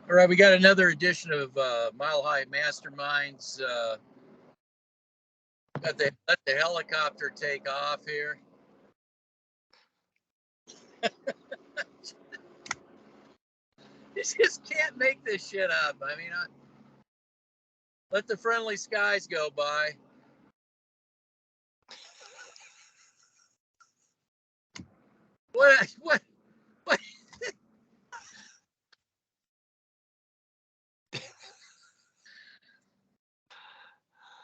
All right, we got another edition of Mile High Masterminds. Let the helicopter take off here. You just can't make this shit up. I mean, let the friendly skies go by. What?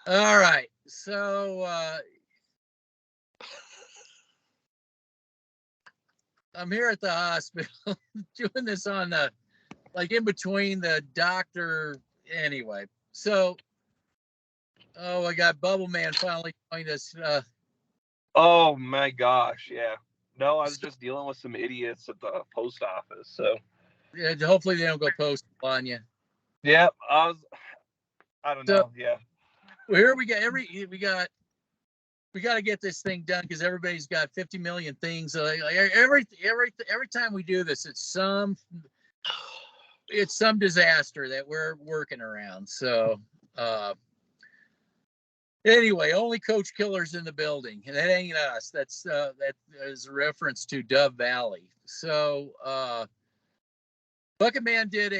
All right, so I'm here at the hospital doing this on the, like, in between the doctor. Anyway, so I got Bubble Man finally joined us. Oh my gosh, yeah. No, I was just dealing with some idiots at the post office, so Yeah, hopefully they don't go post on you. yeah, I don't know, yeah. Well, here we got to get this thing done because everybody's got 50 million things. Every time we do this, it's some disaster that we're working around. So anyway, only coach killers in the building, and that ain't us. That is a reference to Dove Valley. So Bucket Man did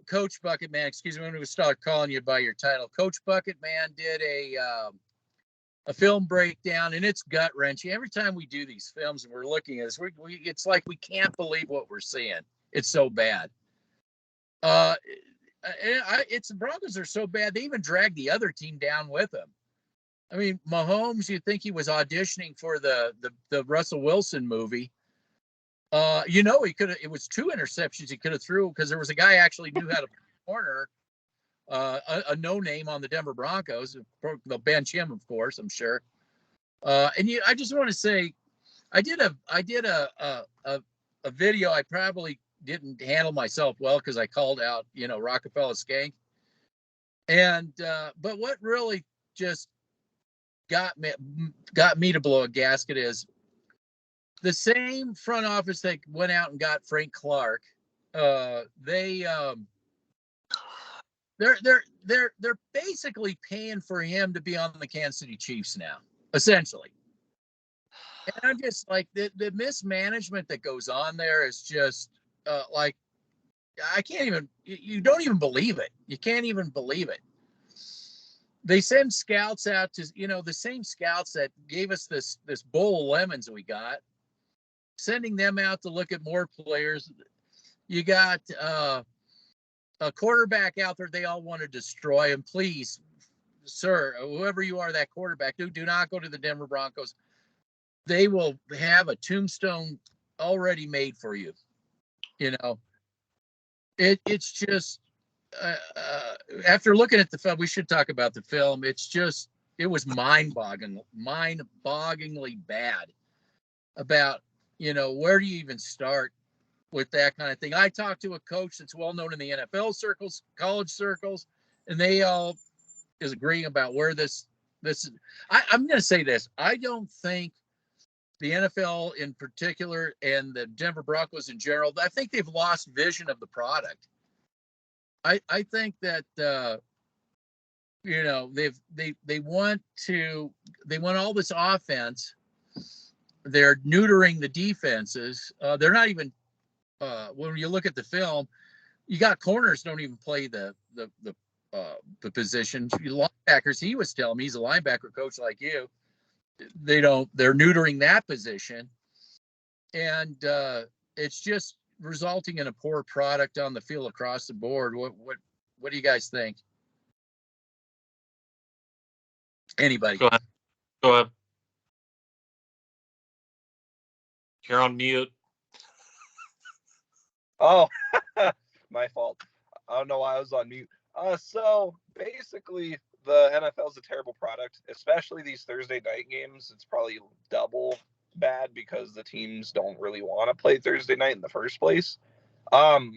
Coach Bucket Man. Excuse me, when we start calling you by your title. Coach Bucket Man did a film breakdown, and it's gut wrenching. Every time we do these films and we're looking at this, it's like we can't believe what we're seeing. It's so bad. The Broncos are so bad they even dragged the other team down with them. I mean, Mahomes, you'd think he was auditioning for the Russell Wilson movie. He could have. It was 2 interceptions he could have threw because there was a guy actually knew how to corner. A no name on the Denver Broncos. They'll bench him, of course, I'm sure. I just want to say, I did a video. I probably didn't handle myself well because I called out, Rockefeller Skank. And but what really just got me to blow a gasket is the same front office that went out and got Frank Clark. They're basically paying for him to be on the Kansas City Chiefs now, essentially. And I'm just like, the mismanagement that goes on there is just like, I can't even, you don't even believe it. You can't even believe it. They send scouts out to, the same scouts that gave us this bowl of lemons we got, sending them out to look at more players. You got a quarterback out there they all want to destroy him. Please, sir, whoever you are, that quarterback, do not go to the Denver Broncos. They will have a tombstone already made for you. It's just after looking at the film, we should talk about the film. It was mind-bogglingly bad about, where do you even start with that kind of thing. I talked to a coach that's well known in the NFL circles, college circles, and they all is agreeing about where this is. I'm going to say this. I don't think the NFL in particular and the Denver Broncos in general, I think they've lost vision of the product. I think that they want all this offense. They're neutering the defenses. They're not even when you look at the film, you got corners don't even play the position. Linebackers, he was telling me, he's a linebacker coach like you. They're neutering that position, and it's just resulting in a poor product on the field across the board. What do you guys think? Anybody? Go ahead. You're on mute. Oh, my fault. I don't know why I was on mute. So basically, the NFL is a terrible product, especially these Thursday night games. It's probably double bad because the teams don't really want to play Thursday night in the first place. But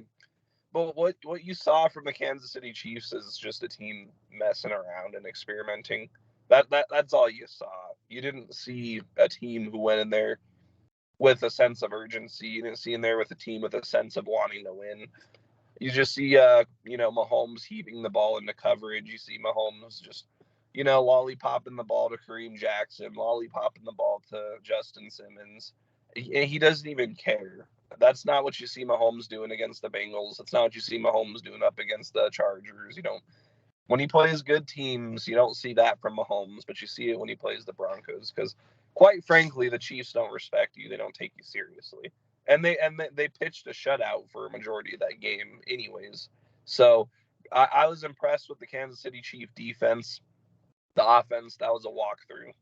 what you saw from the Kansas City Chiefs is just a team messing around and experimenting. That's all you saw. You didn't see a team who went in there with a sense of urgency. You didn't see in there with a team with a sense of wanting to win. You just see, Mahomes heaving the ball into coverage. You see Mahomes just, lollipopping the ball to Kareem Jackson, lollipopping the ball to Justin Simmons. He doesn't even care. That's not what you see Mahomes doing against the Bengals. That's not what you see Mahomes doing up against the Chargers. When he plays good teams, you don't see that from Mahomes, but you see it when he plays the Broncos because, quite frankly, the Chiefs don't respect you. They don't take you seriously. And they pitched a shutout for a majority of that game anyways. So I was impressed with the Kansas City Chief defense. The offense, that was a walkthrough.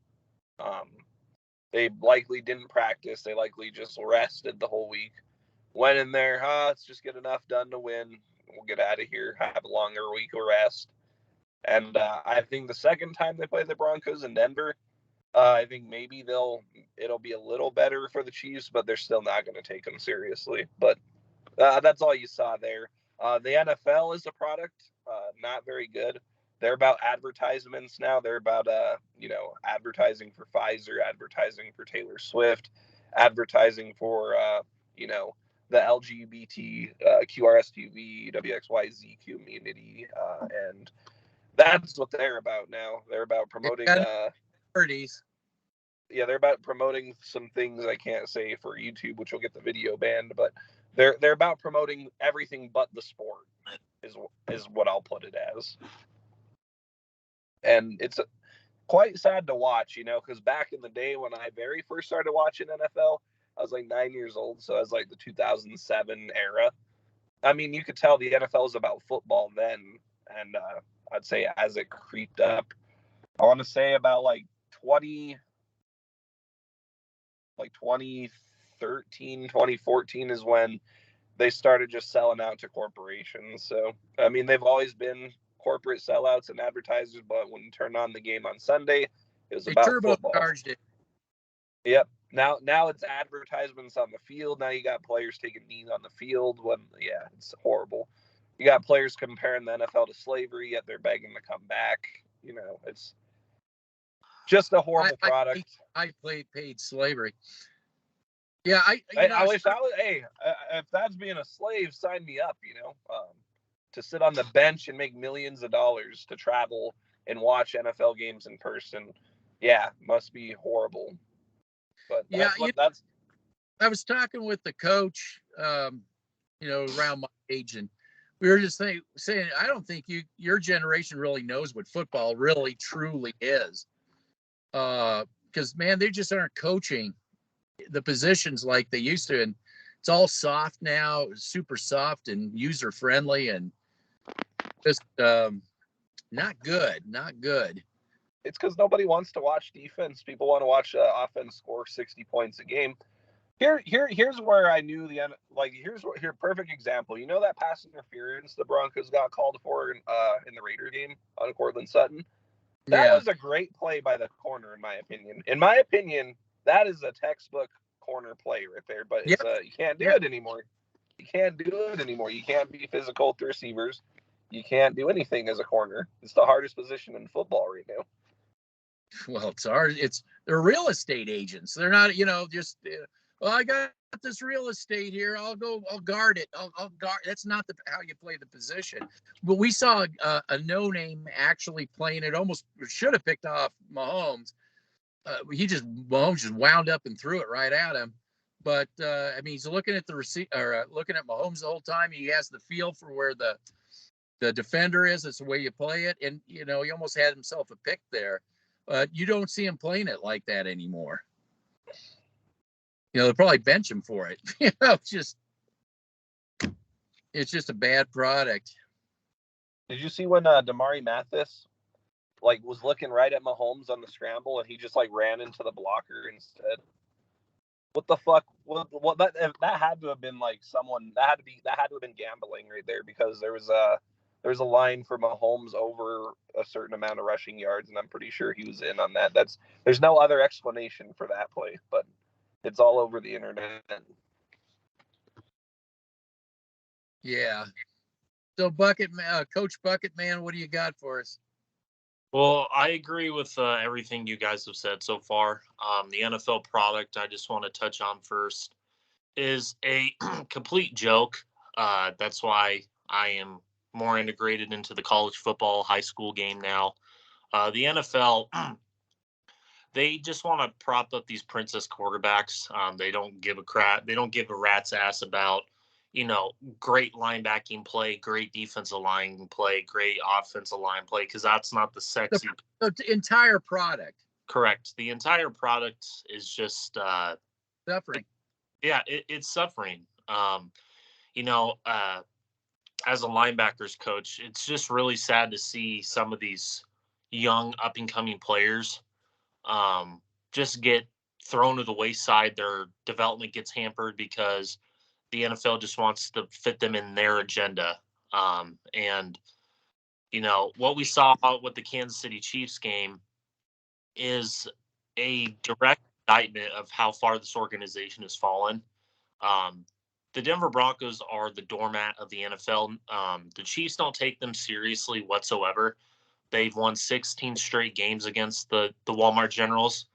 They likely didn't practice. They likely just rested the whole week. Went in there, let's just get enough done to win. We'll get out of here, have a longer week of rest. And I think the second time they play the Broncos in Denver, I think maybe it'll be a little better for the Chiefs, but they're still not going to take them seriously. But that's all you saw there. The NFL is a product, not very good. They're about advertisements now. They're about advertising for Pfizer, advertising for Taylor Swift, advertising for the LGBT QRSTV WXYZ community, and that's what they're about now. They're about promoting. They're about promoting some things I can't say for YouTube, which will get the video banned. But they're about promoting everything but the sport, is what I'll put it as. And it's quite sad to watch, because back in the day when I very first started watching NFL, I was like 9 years old, so I was like the 2007 era. I mean, you could tell the NFL is about football then, and I'd say as it creeped up, I want to say about like 2013, 2014 is when they started just selling out to corporations. So, I mean, they've always been corporate sellouts and advertisers, but when you turn on the game on Sunday, it was about football. Turbocharged it. Yep. Now it's advertisements on the field. Now you got players taking knees on the field it's horrible. You got players comparing the NFL to slavery, yet they're begging to come back. It's just a horrible product. I paid slavery. Yeah, I wish I was. Hey, if that's being a slave, sign me up. To sit on the bench and make millions of dollars to travel and watch NFL games in person. Yeah, must be horrible. But that's. I was talking with the coach, around my age, and we were just saying, I don't think your generation really knows what football really truly is. Because man, they just aren't coaching the positions like they used to, and it's all soft now, super soft and user friendly, and just not good. It's because nobody wants to watch defense. People want to watch offense score 60 points a game. Here's where I knew here's perfect example. That pass interference the Broncos got called for in the Raider game on Cortland Sutton. That was a great play by the corner, in my opinion. In my opinion, that is a textbook corner play right there. But you can't do it anymore. You can't do it anymore. You can't be physical with the receivers. You can't do anything as a corner. It's the hardest position in football right now. Well, it's hard. They're real estate agents. They're not, I got this real estate here. I'll guard it. I'll guard. That's not how you play the position. But we saw a no-name actually playing it. Almost should have picked off Mahomes. Mahomes just wound up and threw it right at him. But he's looking at looking at Mahomes the whole time. He has the feel for where the defender is. It's the way you play it, and he almost had himself a pick there. You don't see him playing it like that anymore. They'll probably bench him for it. It's just a bad product. Did you see when Damari Mathis was looking right at Mahomes on the scramble and he just ran into the blocker instead? What the fuck? What that had to have been someone that had to have been gambling right there, because there was a line for Mahomes over a certain amount of rushing yards, and I'm pretty sure he was in on that. There's no other explanation for that play, but it's all over the internet. Yeah. So Coach Bucket Man, what do you got for us? Well, I agree with everything you guys have said so far. The NFL product, I just want to touch on first, is a complete joke. That's why I am more integrated into the college football, high school game now. The NFL, they just want to prop up these princess quarterbacks. They don't give a crap. They don't give a rat's ass about, great linebacking play, great defensive line play, great offensive line play, because that's not the sexy. The entire product. Correct. The entire product is just suffering. It's suffering. As a linebackers coach, it's just really sad to see some of these young up and coming players just get thrown to the wayside. Their development gets hampered because the NFL just wants to fit them in their agenda. And what we saw with the Kansas City Chiefs game is a direct indictment of how far this organization has fallen. The Denver Broncos are the doormat of the NFL. The Chiefs don't take them seriously whatsoever. They've won 16 straight games against the Walmart Generals.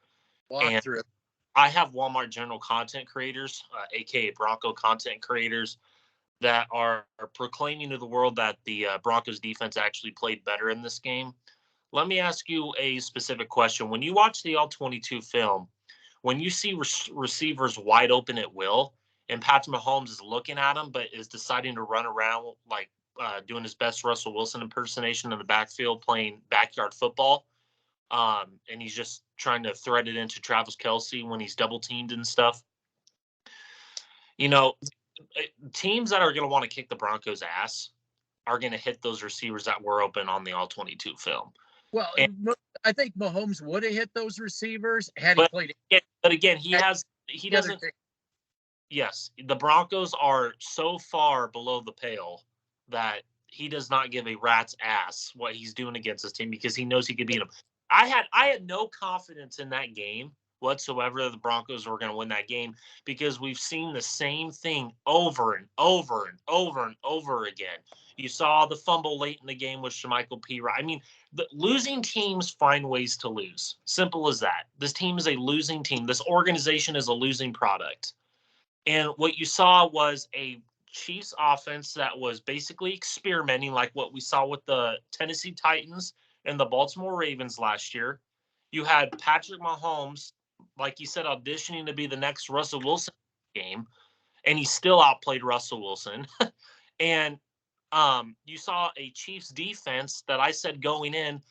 And I have Walmart General content creators, aka Bronco content creators, that are proclaiming to the world that the Broncos defense actually played better in this game. Let me ask you a specific question. When you watch the All-22 film, when you see receivers wide open at will, and Patrick Mahomes is looking at him, but is deciding to run around like doing his best Russell Wilson impersonation in the backfield, playing backyard football, and he's just trying to thread it into Travis Kelce when he's double teamed and stuff. Teams that are going to want to kick the Broncos' ass are going to hit those receivers that were open on the All-22 film. Well, I think Mahomes would have hit those receivers had he played. But again, he doesn't. Yes, the Broncos are so far below the pale that he does not give a rat's ass what he's doing against this team because he knows he could beat them. I had no confidence in that game whatsoever that the Broncos were going to win that game because we've seen the same thing over and over and over and over again. You saw the fumble late in the game with Shemichael P. I mean, the losing teams find ways to lose. Simple as that. This team is a losing team. This organization is a losing product. And what you saw was a Chiefs offense that was basically experimenting like what we saw with the Tennessee Titans and the Baltimore Ravens last year. You had Patrick Mahomes, like you said, auditioning to be the next Russell Wilson game, and he still outplayed Russell Wilson. And you saw a Chiefs defense that I said going in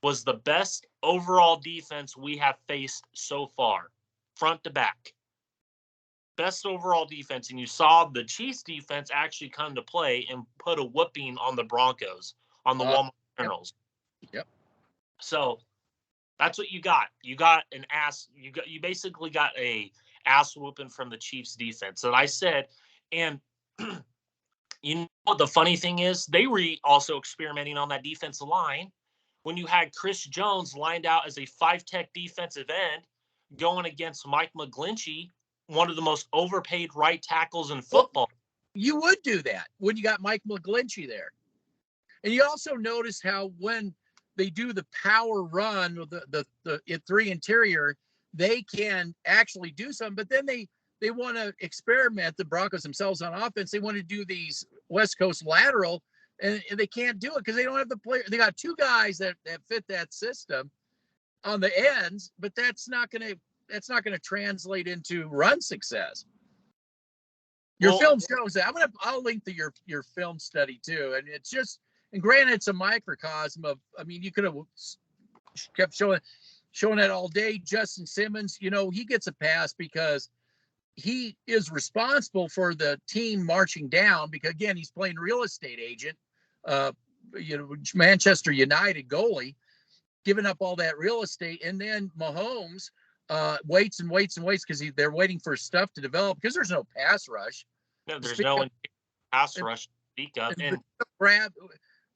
was the best overall defense we have faced so far, front to back. Best overall defense, and you saw the Chiefs defense actually come to play and put a whooping on the Broncos, on the Walmart Generals. Yep. So that's what you got. You got an ass. You basically got a ass whooping from the Chiefs defense. And I said, and you know what the funny thing is? They were also experimenting on that defensive line when you had Chris Jones lined out as a 5-tech defensive end going against Mike McGlinchey, one of the most overpaid right tackles in football. You would do that when you got Mike McGlinchey there. And you also notice how when they do the power run with the three interior, they can actually do something, but then they want to experiment, the Broncos themselves on offense. They want to do these West Coast lateral, and they can't do it because they don't have the player. They got two guys that fit that system on the ends, but that's not going to translate into run success. Your film shows that. I'll link to your film study too, and it's just. And granted, it's a microcosm of. I mean, you could have kept showing that all day. Justin Simmons, he gets a pass because he is responsible for the team marching down. Because again, he's playing real estate agent. Manchester United goalie, giving up all that real estate, and then Mahomes waits and waits and waits because they're waiting for stuff to develop because there's no pass rush. No, there's no pass rush to speak of. And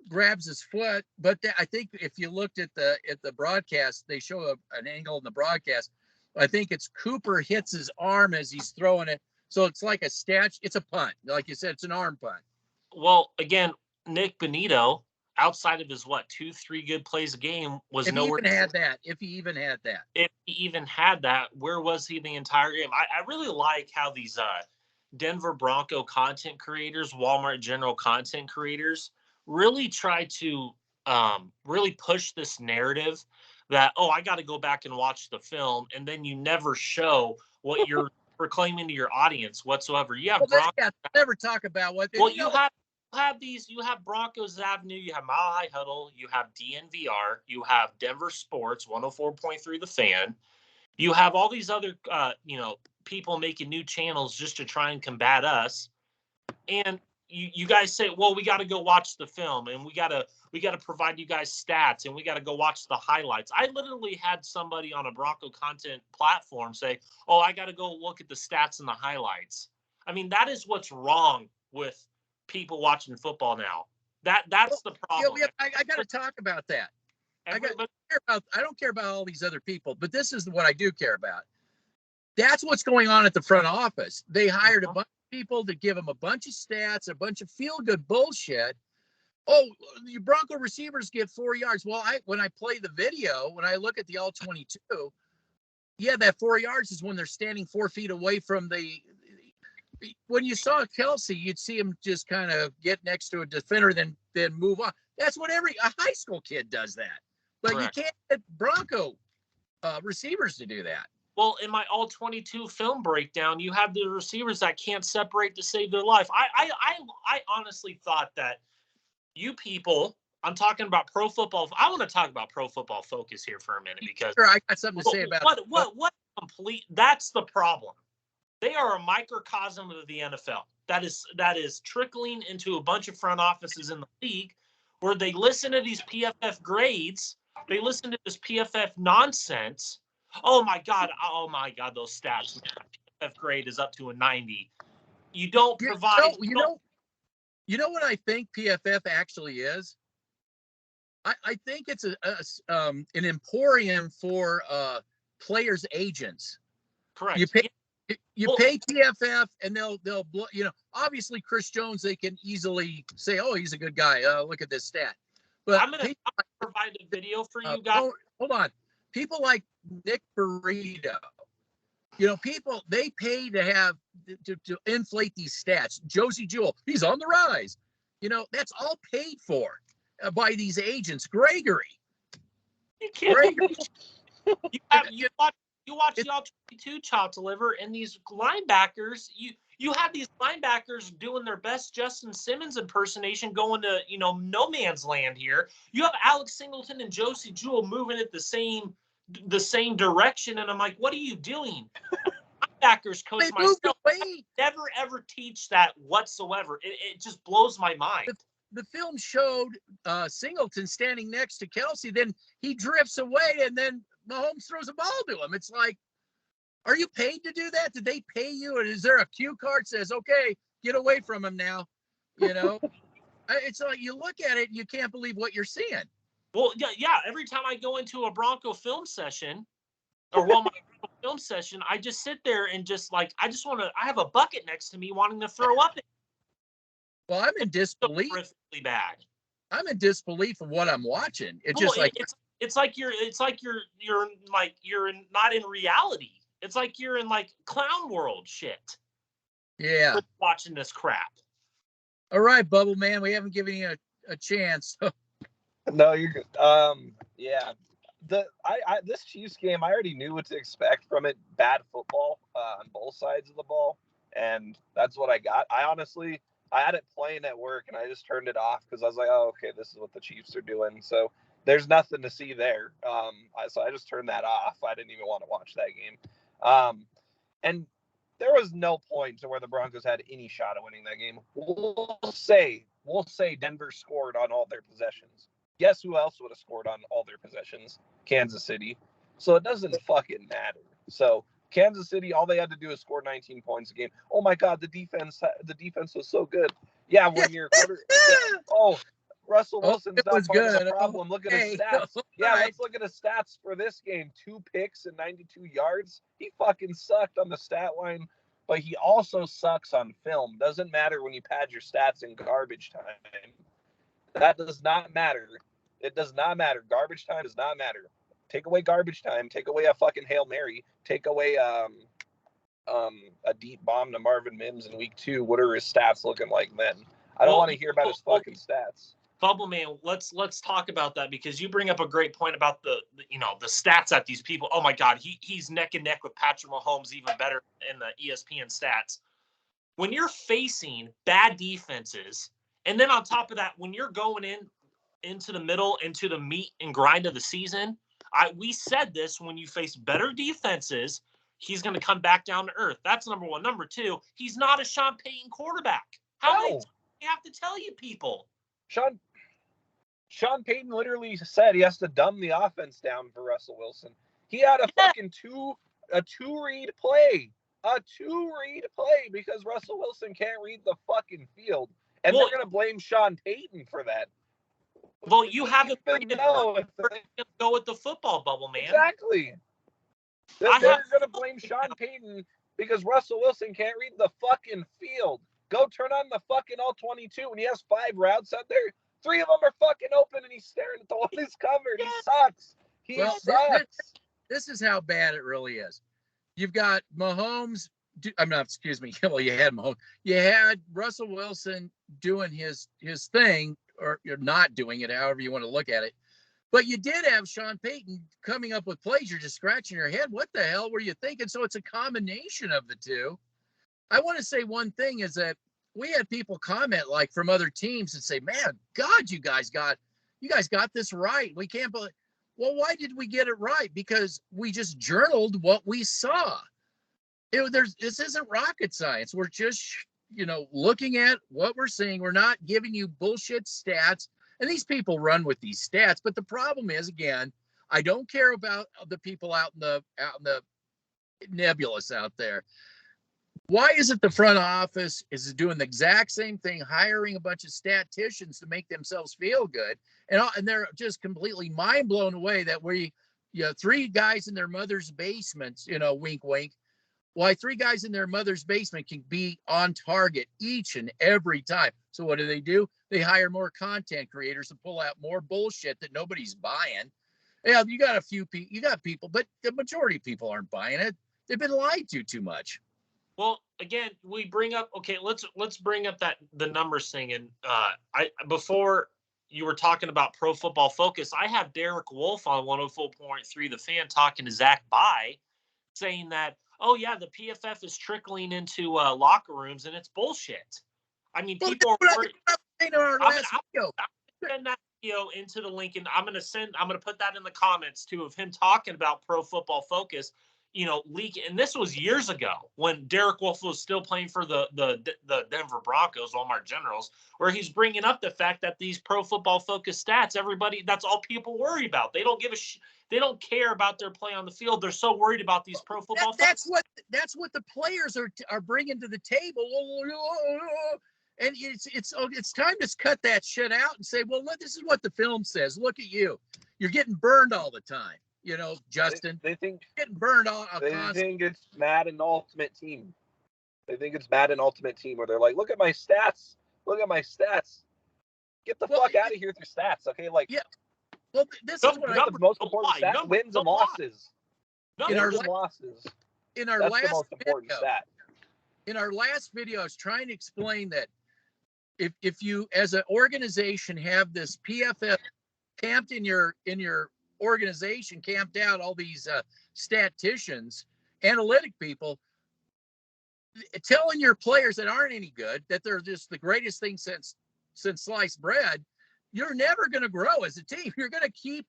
grabs his foot, but I think if you looked at the broadcast, they show an angle in the broadcast. I think it's Cooper hits his arm as he's throwing it, so it's like a statue. It's a punt, like you said, it's an arm punt. Well, again, Nick Bonito, outside of his 2-3 good plays a game, was nowhere. If he even had that, where was he the entire game? I really like how these Denver Bronco content creators, Walmart General content creators, really try to really push this narrative that, oh, I got to go back and watch the film, and then you never show what you're proclaiming to your audience whatsoever. You have Well, yeah, never talk about what. well, you have Broncos Avenue, you have Mile High Huddle, you have DNVR, you have Denver Sports 104.3 The Fan. You have all these other people making new channels just to try and combat us. And you guys say, well, we got to go watch the film, and we got to provide you guys stats, and we got to go watch the highlights. I literally had somebody on a Bronco content platform say, oh, I got to go look at the stats and the highlights. I mean, that is what's wrong with people watching football now. That's the problem. Yeah, I got to talk about that. I don't care about all these other people, but this is what I do care about. That's what's going on at the front office. They hired a bunch of people to give them a bunch of stats, a bunch of feel-good bullshit. Oh, the Bronco receivers get 4 yards. Well, when I play the video, when I look at the all-22, yeah, that 4 yards is when they're standing 4 feet away from the. When you saw Kelsey, you'd see him just kind of get next to a defender, then move on. That's what a high school kid does that. But Correct. You can't get Bronco receivers to do that. Well, in my all-22 film breakdown, you have the receivers that can't separate to save their life. I honestly thought that you people, I'm talking about Pro Football. I want to talk about Pro Football Focus here for a minute because sure, I got something to say about what complete. That's the problem. They are a microcosm of the NFL. That is trickling into a bunch of front offices in the league where they listen to these PFF grades. They listen to this PFF nonsense. Oh my God, those stats. PFF grade is up to a 90. You don't provide. You know what I think PFF actually is? I think it's an emporium for players' agents. Correct. You pay PFF and they'll obviously Chris Jones, they can easily say, oh, he's a good guy. Look at this stat. But I'm gonna provide a video for you guys. Hold on. People like Nick Burrito, people they pay to have to inflate these stats. Josie Jewell, he's on the rise. That's all paid for by these agents. Gregory. You can't. Gregory. You watch the all-22 Chop Deliver, and these linebackers, you have these linebackers doing their best Justin Simmons impersonation going to, no man's land here. You have Alex Singleton and Josie Jewell moving at the same direction, and I'm like, what are you doing? Linebackers coach myself, I never ever teach that whatsoever. It just blows my mind. The film showed Singleton standing next to Kelsey, then he drifts away, and then Mahomes throws a ball to him. It's like, are you paid to do that? Did they pay you? And is there a cue card that says, okay, get away from him now? It's like you look at it and you can't believe what you're seeing. Well, yeah. Every time I go into a Bronco film session or my film session, I just sit there and I have a bucket next to me wanting to throw up. Well, I'm in disbelief. So horrifically bad. I'm in disbelief of what I'm watching. It's like you're not in reality. It's like you're in like clown world shit. Yeah. Watching this crap. All right, Bubble Man, we haven't given you a chance. No, you're good. Yeah. This Chiefs game, I already knew what to expect from it. Bad football on both sides of the ball, and that's what I got. I had it playing at work, and I just turned it off because I was like, oh, okay, this is what the Chiefs are doing. So there's nothing to see there. So I just turned that off. I didn't even want to watch that game. And there was no point to where the Broncos had any shot at winning that game. We'll say Denver scored on all their possessions. Guess who else would have scored on all their possessions? Kansas City. So it doesn't fucking matter. So Kansas City, all they had to do is score 19 points a game. Oh my God, the defense was so good. Yeah, when you're Russell Wilson's not part of the problem. Look at his stats. Yeah, let's look at his stats for this game. 2 picks and 92 yards. He fucking sucked on the stat line, but he also sucks on film. Doesn't matter when you pad your stats in garbage time. That does not matter. It does not matter. Garbage time does not matter. Take away garbage time. Take away a fucking Hail Mary. Take away a deep bomb to Marvin Mims in week 2, what are his stats looking like then? I don't want to hear about his fucking stats. Bubble Man, let's talk about that, because you bring up a great point about the stats at these people. Oh my God, he's neck and neck with Patrick Mahomes, even better in the ESPN stats. When you're facing bad defenses, and then on top of that, when you're going into the middle, into the meat and grind of the season, we said this, when you face better defenses, he's going to come back down to earth. That's number one. Number two, he's not a Sean Payton quarterback. How many times do you have to tell you people? Sean Payton literally said he has to dumb the offense down for Russell Wilson. He had a fucking two-read play. A two-read play because Russell Wilson can't read the fucking field. And they're going to blame Sean Payton for that. Well, you haven't go with the football, Bubble Man. Exactly. They're going to blame Sean Payton because Russell Wilson can't read the fucking field. Go turn on the fucking all-22 when he has 5 routes out there. 3 of them are fucking open and he's staring at the one he's covered. He sucks. He sucks. This is how bad it really is. You've got Mahomes. Excuse me. Well, you had Mahomes. You had Russell Wilson doing his thing, or you're not doing it, however you want to look at it. But you did have Sean Payton coming up with plays. You're just scratching your head. What the hell were you thinking? So it's a combination of the two. I want to say one thing is that we had people comment like from other teams and say, "Man, God, you guys got this right. We can't believe." Well, why did we get it right? Because we just journaled what we saw. This isn't rocket science. We're just, looking at what we're seeing. We're not giving you bullshit stats. And these people run with these stats. But the problem is, again, I don't care about the people out in the nebulous out there. Why is it the front office is doing the exact same thing, hiring a bunch of statisticians to make themselves feel good, and they're just completely mind blown away that 3 guys in their mother's basements, wink, wink. Why 3 guys in their mother's basement can be on target each and every time. So what do? They hire more content creators to pull out more bullshit that nobody's buying. Yeah, you got people, but the majority of people aren't buying it. They've been lied to too much. Well, again, we bring up, okay, let's bring up the numbers thing. And before you were talking about Pro Football Focus, I have Derek Wolf on 104.3 The Fan talking to Zach Bye, saying that, oh yeah, the PFF is trickling into locker rooms and it's bullshit. I mean, people are worried. I'm going to send that video into the link, and I'm going to put that in the comments too, of him talking about Pro Football Focus. Leak, and this was years ago when Derek Wolf was still playing for the Denver Broncos, Walmart Generals, where he's bringing up the fact that these Pro Football Focus stats, that's all people worry about. They don't they don't care about their play on the field. They're so worried about these Pro Football. That's what the players are bringing to the table. And it's time to cut that shit out and say, well, this is what the film says. Look at you. You're getting burned all the time. Justin. They think getting burned all. They think it's Madden Ultimate Team. They think it's Madden Ultimate Team, where they're like, look at my stats. Look at my stats. Get the fuck out of here with your stats, okay? Like, yeah. Well, this is what the most important stat: wins and losses. In our That's the most important stat. In our last video, I was trying to explain that if you, as an organization, have this PFF camped in your organization, camped out all these statisticians, analytic people, telling your players that aren't any good that they're just the greatest thing since sliced bread, you're never going to grow as a team. You're going to keep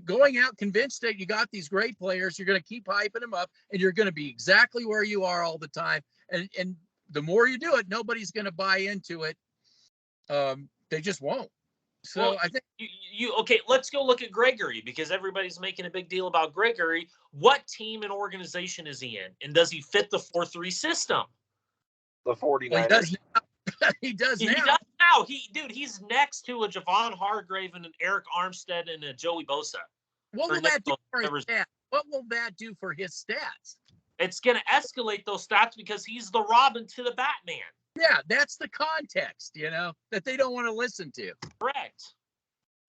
going out convinced that you got these great players. You're going to keep hyping them up, and you're going to be exactly where you are all the time. And the more you do it, nobody's going to buy into it. They just won't. So I think okay, let's go look at Gregory, because everybody's making a big deal about Gregory. What team and organization is he in? And does he fit the 4-3 system? The 49ers. Well, he does now. He's next to a Javon Hargrave and an Eric Armstead and a Joey Bosa. What will that do for his stats? What will that do for his stats? It's going to escalate those stats because he's the Robin to the Batman. Yeah, that's the context, that they don't want to listen to. Correct.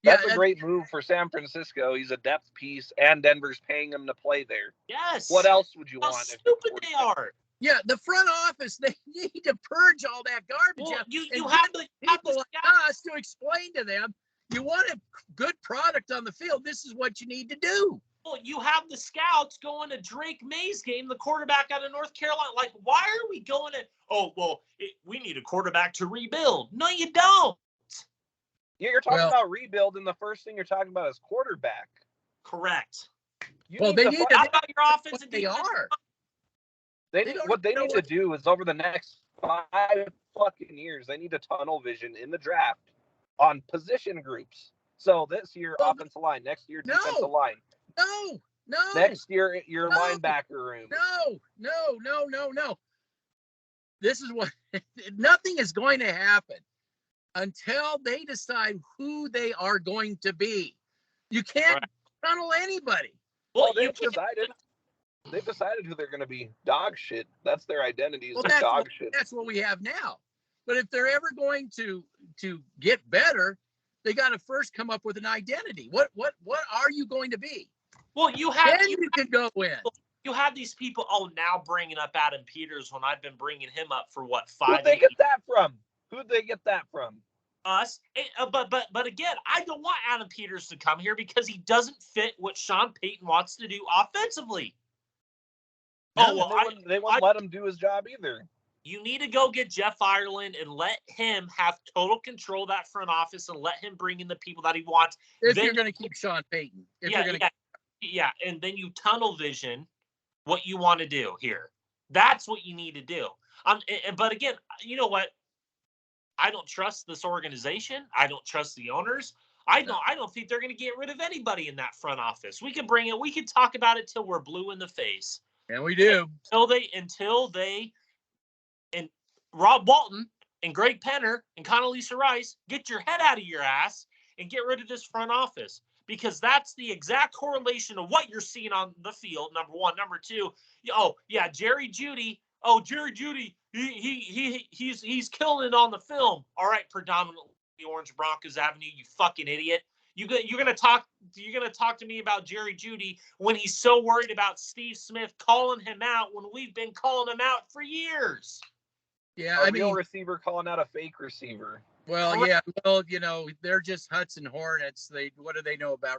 That's a great move for San Francisco. He's a depth piece, and Denver's paying him to play there. Yes. What else would you want? How stupid they are. Yeah, the front office, they need to purge all that garbage Well, out. you and have get the people like us to explain to them, you want a good product on the field, this is what you need to do. Well, you have the scouts going to Drake May's game, the quarterback out of North Carolina. Like, why are we going to? Oh, well, we need a quarterback to rebuild. No, you don't. You're talking about rebuild, and the first thing you're talking about is quarterback. Correct. Well, they need to. How about your offense and They defense? are. What they need to do is over the next 5 fucking years, they need to tunnel vision in the draft on position groups. So this year, offensive line. Next year, defensive line. No. Next year, your linebacker room. No. This is what nothing is going to happen until they decide who they are going to be. You can't tunnel anybody. Well, they've decided who they're going to be. Dog shit. That's their identity. Dog shit. That's what we have now. But if they're ever going to get better, they got to first come up with an identity. What are you going to be? Well, you can go in. You have these people. Oh, now bringing up Adam Peters when I've been bringing him up for 5 Who'd they get that from? Who'd they get that from? Us. But again, I don't want Adam Peters to come here because he doesn't fit what Sean Payton wants to do offensively. They won't let him do his job either. You need to go get Jeff Ireland and let him have total control of that front office and let him bring in the people that he wants. If you're going to keep Sean Payton. And then you tunnel vision what you want to do here. That's what you need to do. But again, you know what? I don't trust this organization. I don't trust the owners. I don't think they're going to get rid of anybody in that front office. We could bring it. We could talk about it till we're blue in the face. And we do. Until they and Rob Walton and Greg Penner and Condoleezza Rice get your head out of your ass and get rid of this front office, because that's the exact correlation of what you're seeing on the field. Number one. Number two. Jerry Jeudy. Oh, Jerry Jeudy. He's killing it on the film. All right, predominantly Orange Broncos Avenue. You fucking idiot. You're gonna talk to me about Jerry Jeudy when he's so worried about Steve Smith calling him out when we've been calling him out for years. Yeah, a real receiver calling out a fake receiver. Well, yeah. Well, they're just Hudson Hornets. What do they know about?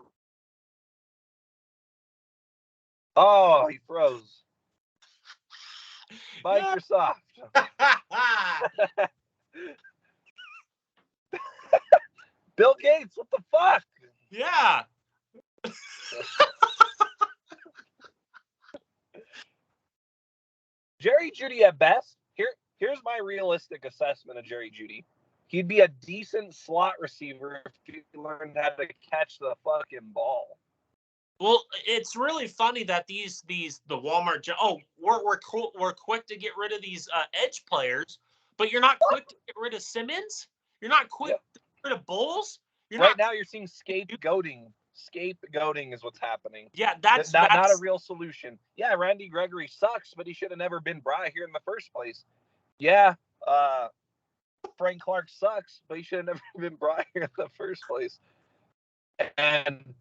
Oh, he froze. Microsoft. Bill Gates, what the fuck? Yeah. Jerry Jeudy at best. Here's my realistic assessment of Jerry Jeudy. He'd be a decent slot receiver if he learned how to catch the fucking ball. Well, it's really funny that the Walmart. We're quick to get rid of these edge players, but you're not quick to get rid of Simmons. You're not quick to get rid of Bulls. Now you're seeing scapegoating. Scapegoating is what's happening. Yeah, that's not a real solution. Yeah, Randy Gregory sucks, but he should have never been brought here in the first place. Yeah, Frank Clark sucks, but he should have never been brought here in the first place. And